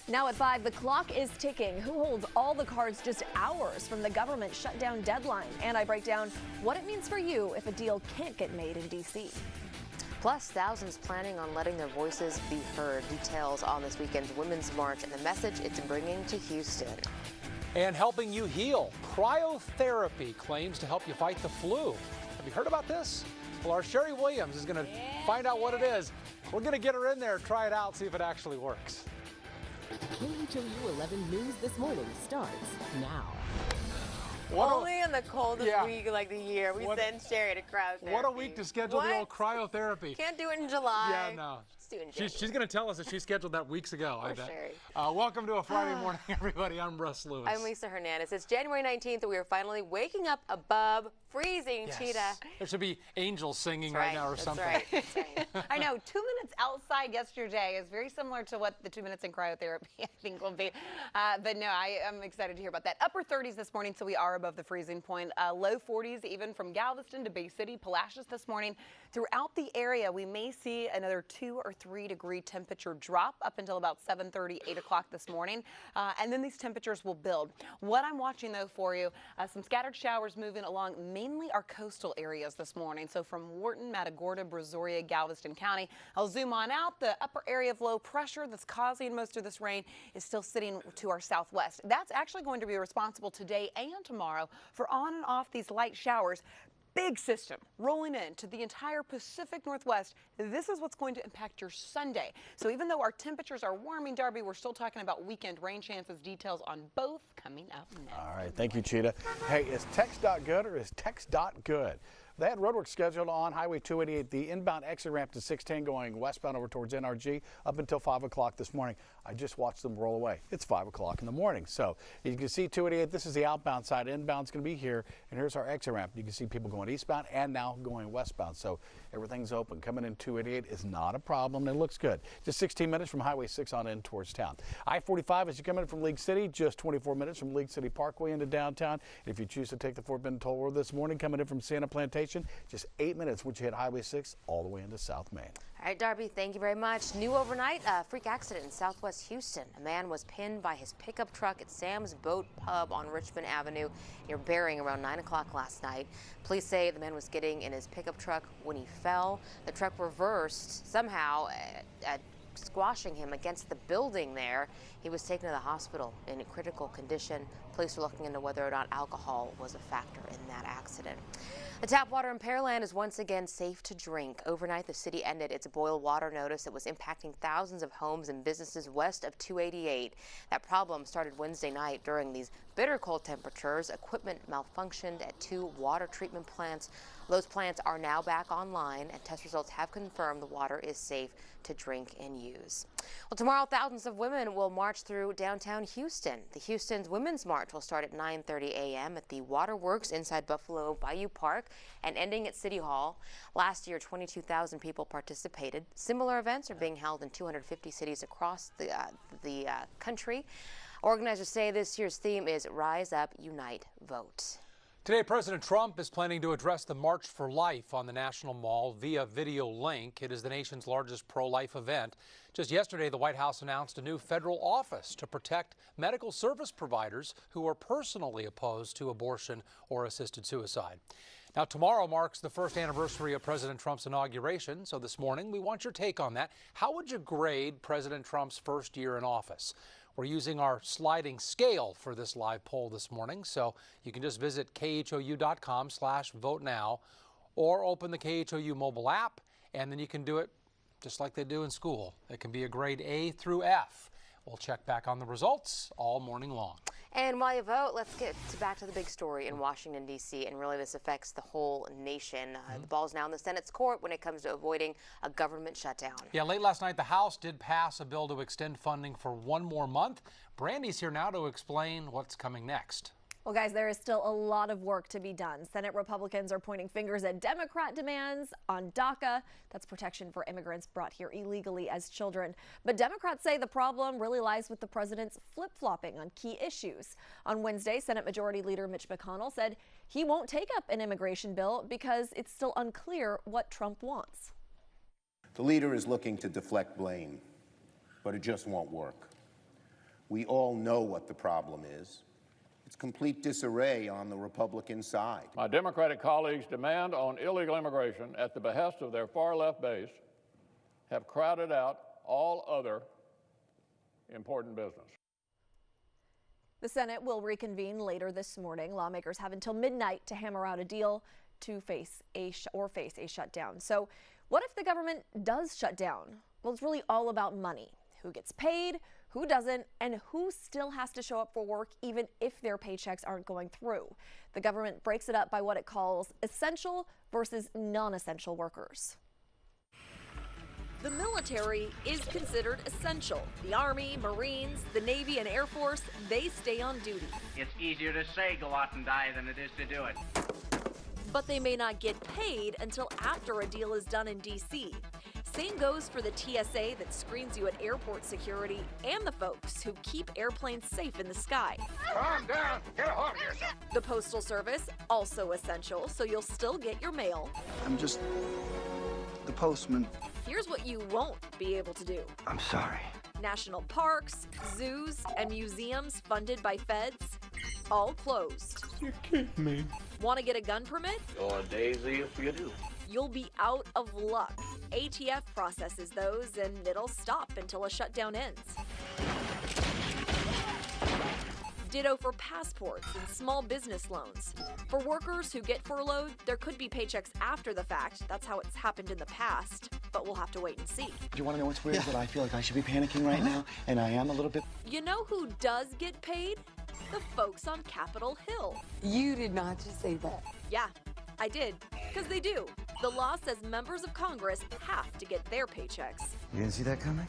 Now at 5, the clock is ticking. Who holds all the cards just hours from the government shutdown deadline? And I break down what it means for you if a deal can't get made in D.C. Plus, thousands planning on letting their voices be heard. Details on this weekend's Women's March and the message it's bringing to Houston. And helping you heal. Cryotherapy claims to help you fight the flu. Have you heard about this? Well, our Sherry Williams is going to find out what it is. We're going to get her in there, try it out, see if it actually works. KHOU 11 News This Morning starts now. Only in the coldest week like the year, we send Sherry to cryotherapy. What a week to schedule the old cryotherapy. Can't do it in July. Yeah, no. She's going to tell us that she scheduled that weeks ago, I bet. Sherry. Welcome to a Friday morning, everybody. I'm Russ Lewis. I'm Lisa Hernandez. It's January 19th, and we are finally waking up above freezing, Cheetah. There should be angels singing right now or something. That's right. I know, 2 minutes outside yesterday is very similar to what the 2 minutes in cryotherapy I think will be. But no, I am excited to hear about that. Upper 30s this morning, so we are above the freezing point. Low 40s even from Galveston to Bay City, Palacios this morning. Throughout the area, we may see another 2 or 3 degree temperature drop up until about 7:30, 8 o'clock this morning. And then these temperatures will build. What I'm watching, though, for you, some scattered showers moving along mainly our coastal areas this morning. So from Wharton, Matagorda, Brazoria, Galveston County. I'll zoom on out. The upper area of low pressure that's causing most of this rain is still sitting to our southwest. That's actually going to be responsible today and tomorrow for on and off these light showers. Big system rolling into the entire Pacific Northwest. This is what's going to impact your Sunday. So even though our temperatures are warming, Darby, we're still talking about weekend rain chances. Details on both coming up next. All right, thank you, Cheetah. Hey, is text.good or is text.good? They had roadwork scheduled on Highway 288, the inbound exit ramp to 610 going westbound over towards NRG up until 5 o'clock this morning. I just watched them roll away. It's 5 o'clock in the morning. So you can see 288, this is the outbound side. Inbound's going to be here, and here's our exit ramp. You can see people going eastbound and now going westbound. So everything's open. Coming in 288 is not a problem. It looks good. Just 16 minutes from Highway 6 on in towards town. I-45 as you come in from League City, just 24 minutes from League City Parkway into downtown. If you choose to take the Fort Bend Toll Road this morning, coming in from Santa Plantation, just 8 minutes once you hit Highway 6 all the way into South Main. All right, Darby, thank you very much. New overnight, a freak accident in southwest Houston. A man was pinned by his pickup truck at Sam's Boat Pub on Richmond Avenue near Bering around 9 o'clock last night. Police say the man was getting in his pickup truck when he fell. The truck reversed somehow, squashing him against the building there. He was taken to the hospital in a critical condition. Police are looking into whether or not alcohol was a factor in that accident. The tap water in Pearland is once again safe to drink. Overnight, the city ended its boil water notice that was impacting thousands of homes and businesses west of 288. That problem started Wednesday night during these bitter cold temperatures. Equipment malfunctioned at 2 water treatment plants. Those plants are now back online, and test results have confirmed the water is safe to drink and use. Well, tomorrow, thousands of women will march through downtown Houston. The Houston's Women's March will start at 9:30 a.m. at the Waterworks inside Buffalo Bayou Park and ending at City Hall. Last year, 22,000 people participated. Similar events are being held in 250 cities across the country. Organizers say this year's theme is Rise Up, Unite, Vote. Today, President Trump is planning to address the March for Life on the National Mall via video link. It is the nation's largest pro-life event. Just yesterday, the White House announced a new federal office to protect medical service providers who are personally opposed to abortion or assisted suicide. Now, tomorrow marks the first anniversary of President Trump's inauguration. So this morning, we want your take on that. How would you grade President Trump's first year in office? We're using our sliding scale for this live poll this morning, so you can just visit khou.com/vote now or open the KHOU mobile app, and then you can do it just like they do in school. It can be a grade A through F. We'll check back on the results all morning long. And while you vote, let's get back to the big story in Washington, D.C., and really this affects the whole nation. The ball's now in the Senate's court when it comes to avoiding a government shutdown. Yeah, late last night, the House did pass a bill to extend funding for 1 more month. Brandy's here now to explain what's coming next. Well, guys, there is still a lot of work to be done. Senate Republicans are pointing fingers at Democrat demands on DACA. That's protection for immigrants brought here illegally as children. But Democrats say the problem really lies with the president's flip-flopping on key issues. On Wednesday, Senate Majority Leader Mitch McConnell said he won't take up an immigration bill because it's still unclear what Trump wants. The leader is looking to deflect blame, but it just won't work. We all know what the problem is. It's complete disarray on the Republican side. My Democratic colleagues' demand on illegal immigration at the behest of their far-left base have crowded out all other important business. The Senate will reconvene later this morning. Lawmakers have until midnight to hammer out a deal to face a shutdown. So what if the government does shut down? Well, it's really all about money. Who gets paid, who doesn't, and who still has to show up for work even if their paychecks aren't going through. The government breaks it up by what it calls essential versus non-essential workers. The military is considered essential. The Army, Marines, the Navy, and Air Force, they stay on duty. It's easier to say go out and die than it is to do it. But they may not get paid until after a deal is done in D.C. Same goes for the TSA that screens you at airport security and the folks who keep airplanes safe in the sky. Calm down. Get a hold of yourself. The Postal Service, also essential, so you'll still get your mail. I'm just the postman. Here's what you won't be able to do. I'm sorry. National parks, zoos, and museums funded by feds, all closed. You're kidding me. Want to get a gun permit? Oh, Daisy, if you do. You'll be out of luck. ATF processes those, and it'll stop until a shutdown ends. Ditto for passports and small business loans. For workers who get furloughed, there could be paychecks after the fact. That's how it's happened in the past, but we'll have to wait and see. Do you want to know what's weird? That I feel like I should be panicking right now, and I am a little bit. You know who does get paid? The folks on Capitol Hill. You did not just say that. Yeah, I did, because they do. The law says members of Congress have to get their paychecks. You didn't see that coming?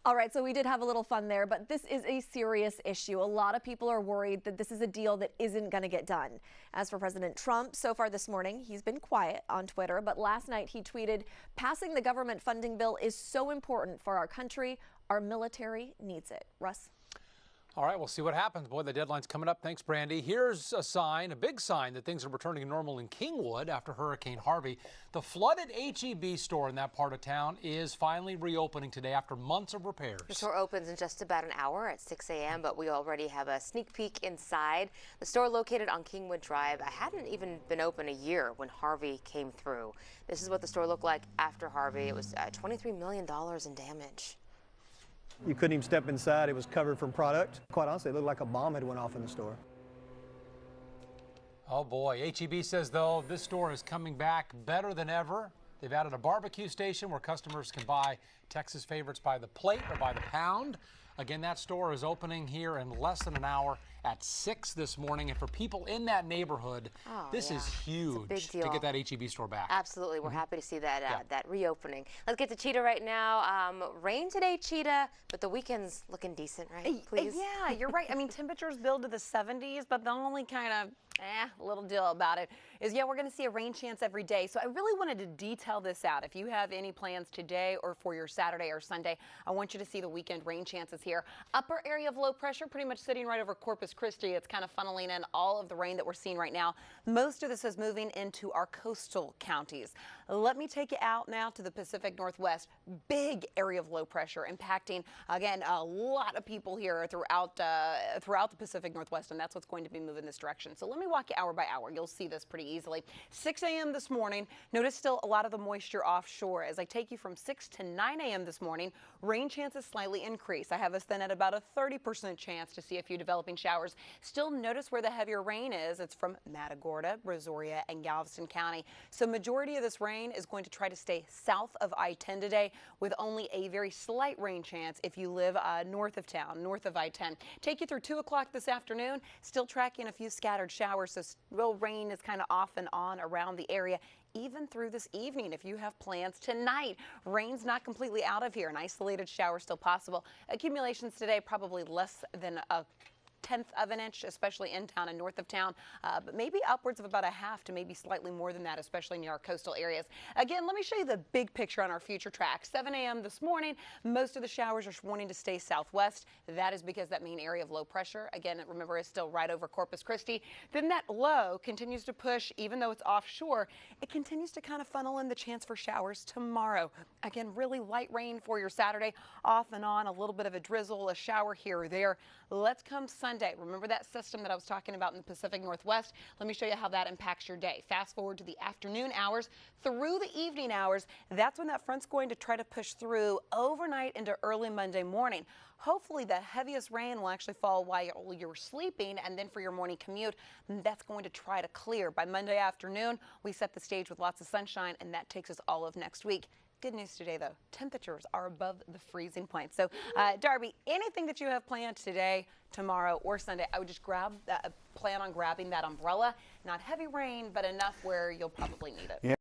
All right, so we did have a little fun there, but this is a serious issue. A lot of people are worried that this is a deal that isn't going to get done. As for President Trump, so far this morning, he's been quiet on Twitter, but last night he tweeted, "Passing the government funding bill is so important for our country. Our military needs it." Russ? All right, we'll see what happens. Boy, the deadline's coming up. Thanks, Brandy. Here's a sign, a big sign, that things are returning to normal in Kingwood after Hurricane Harvey. The flooded HEB store in that part of town is finally reopening today after months of repairs. The store opens in just about an hour at 6 a.m., but we already have a sneak peek inside. The store located on Kingwood Drive hadn't even been open a year when Harvey came through. This is what the store looked like after Harvey. It was $23 million in damage. You couldn't even step inside. It was covered from product. Quite honestly, it looked like a bomb had went off in the store. Oh boy, HEB says though this store is coming back better than ever. They've added a barbecue station where customers can buy Texas favorites by the plate or by the pound. Again, that store is opening here in less than an hour at 6 this morning. And for people in that neighborhood, this is huge big deal to get that HEB store back. Absolutely. We're happy to see that that reopening. Let's get to Cheetah right now. Rain today, Cheetah, but the weekend's looking decent, right? Please. Yeah, you're right. I mean, temperatures build to the 70s, but the only kind of little deal about it is, we're going to see a rain chance every day. So I really wanted to detail this out. If you have any plans today or for your Saturday or Sunday, I want you to see the weekend rain chances here. Upper area of low pressure, pretty much sitting right over Corpus Christi. It's kind of funneling in all of the rain that we're seeing right now. Most of this is moving into our coastal counties. Let me take you out now to the Pacific Northwest. Big area of low pressure impacting, again, a lot of people here throughout the Pacific Northwest, and that's what's going to be moving this direction. So let me walk you hour by hour. You'll see this pretty easily. 6 a.m. this morning. Notice still a lot of the moisture offshore. As I take you from 6 to 9 a.m. this morning, rain chances slightly increase. I have us then at about a 30% chance to see a few developing showers. Still notice where the heavier rain is. It's from Matagorda, Brazoria, and Galveston County. So majority of this rain is going to try to stay south of I-10 today, with only a very slight rain chance if you live north of town, north of I-10. Take you through 2 o'clock this afternoon. Still tracking a few scattered showers, so real rain is kind of off and on around the area. Even through this evening, if you have plans tonight, rain's not completely out of here. An isolated shower still possible. Accumulations today probably less than a 1/10 of an inch, especially in town and north of town, but maybe upwards of about 1/2 to maybe slightly more than that, especially near our coastal areas. Again, let me show you the big picture on our future track. 7 a.m. this morning, most of the showers are wanting to stay southwest. That is because that main area of low pressure, again, remember, is still right over Corpus Christi. Then that low continues to push, even though it's offshore, it continues to kind of funnel in the chance for showers tomorrow. Again, really light rain for your Saturday, off and on, a little bit of a drizzle, a shower here or there. Let's come Sunday. Remember that system that I was talking about in the Pacific Northwest? Let me show you how that impacts your day. Fast forward to the afternoon hours through the evening hours. That's when that front's going to try to push through overnight into early Monday morning. Hopefully the heaviest rain will actually fall while you're sleeping, and then for your morning commute, that's going to try to clear. By Monday afternoon, we set the stage with lots of sunshine, and that takes us all of next week. Good news today, though. Temperatures are above the freezing point. So, Darby, anything that you have planned today, tomorrow, or Sunday, I would just plan on grabbing that umbrella. Not heavy rain, but enough where you'll probably need it. Yeah.